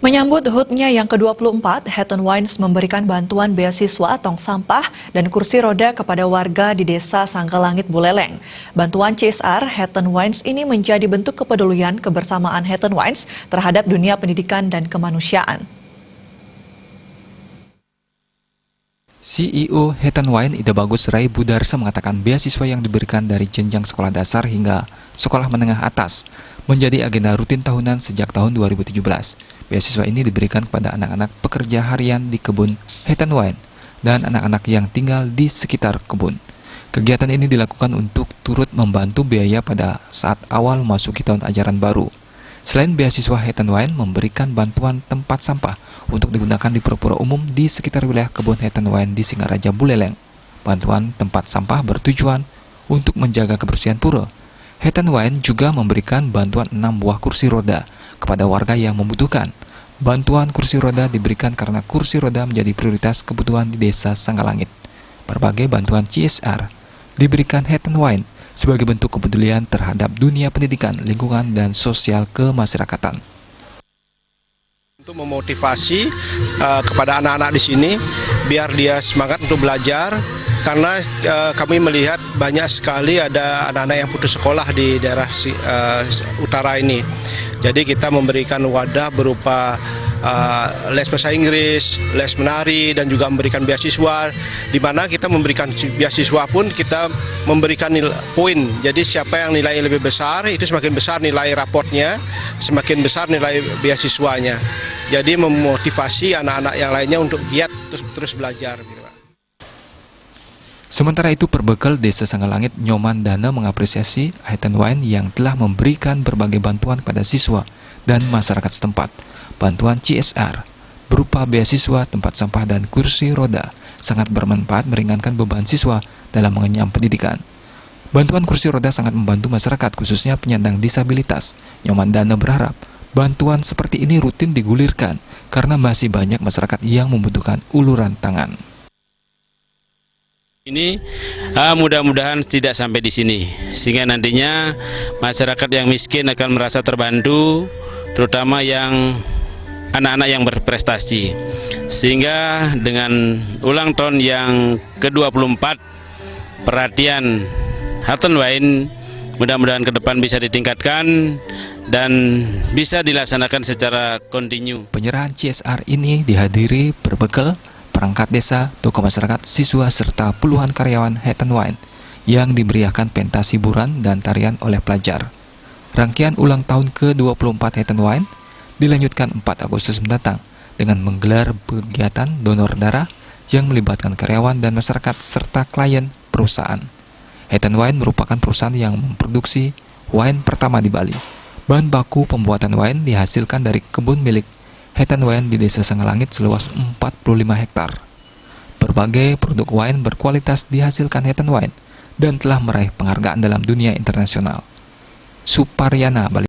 Menyambut HUT-nya yang ke-24, Hatton Wines memberikan bantuan beasiswa tong sampah dan kursi roda kepada warga di Desa Sangkalangit Buleleng. Bantuan CSR Hatton Wines ini menjadi bentuk kepedulian kebersamaan Hatton Wines terhadap dunia pendidikan dan kemanusiaan. CEO Hatton Wines Ida Bagus Rai Budarsa mengatakan beasiswa yang diberikan dari jenjang sekolah dasar hingga sekolah menengah atas menjadi agenda rutin tahunan sejak tahun 2017. Beasiswa ini diberikan kepada anak-anak pekerja harian di kebun Hatton Wines dan anak-anak yang tinggal di sekitar kebun. Kegiatan ini dilakukan untuk turut membantu biaya pada saat awal memasuki tahun ajaran baru. Selain beasiswa, Hatton Wines memberikan bantuan tempat sampah untuk digunakan di pura-pura umum di sekitar wilayah kebun Hatton Wines di Singaraja Buleleng. Bantuan tempat sampah bertujuan untuk menjaga kebersihan pura. Hatton Wines juga memberikan bantuan 6 buah kursi roda kepada warga yang membutuhkan. Bantuan kursi roda diberikan karena kursi roda menjadi prioritas kebutuhan di Desa Sangkalangit. Berbagai bantuan CSR diberikan Hatton Wines sebagai bentuk kepedulian terhadap dunia pendidikan, lingkungan, dan sosial kemasyarakatan. Untuk memotivasi kepada anak-anak di sini, biar dia semangat untuk belajar, karena kami melihat banyak sekali ada anak-anak yang putus sekolah di daerah utara ini. Jadi kita memberikan wadah berupa les bahasa Inggris, les menari, dan juga memberikan beasiswa, di mana kita memberikan beasiswa pun kita memberikan poin. Jadi siapa yang nilainya lebih besar, itu semakin besar nilai raportnya, semakin besar nilai beasiswanya. Jadi memotivasi anak-anak yang lainnya untuk giat terus belajar. Sementara itu, Perbekal Desa Sangkalangit Nyoman Dana mengapresiasi Hatton Wines yang telah memberikan berbagai bantuan kepada siswa dan masyarakat setempat. Bantuan CSR berupa beasiswa, tempat sampah, dan kursi roda sangat bermanfaat meringankan beban siswa dalam mengenyam pendidikan. Bantuan kursi roda sangat membantu masyarakat, khususnya penyandang disabilitas. Nyoman Dana berharap bantuan seperti ini rutin digulirkan karena masih banyak masyarakat yang membutuhkan uluran tangan. Ini mudah-mudahan tidak sampai di sini, sehingga nantinya masyarakat yang miskin akan merasa terbantu, terutama yang anak-anak yang berprestasi. Sehingga dengan ulang tahun yang ke-24, perhatian Hatton Wines mudah-mudahan ke depan bisa ditingkatkan dan bisa dilaksanakan secara kontinu. Penyerahan CSR ini dihadiri Perbekal, perangkat desa, tokoh masyarakat, siswa, serta puluhan karyawan Hatton Wines yang dimeriahkan pentas hiburan dan tarian oleh pelajar. Rangkaian ulang tahun ke-24 Hatton Wines dilanjutkan 4 Agustus mendatang dengan menggelar kegiatan donor darah yang melibatkan karyawan dan masyarakat serta klien perusahaan. Hatton Wines merupakan perusahaan yang memproduksi wine pertama di Bali. Bahan baku pembuatan wine dihasilkan dari kebun milik Hatton Wines di Desa Sangkalangit seluas 45 hektar. Berbagai produk wine berkualitas dihasilkan Hatton Wines dan telah meraih penghargaan dalam dunia internasional. Suparyana, Bali.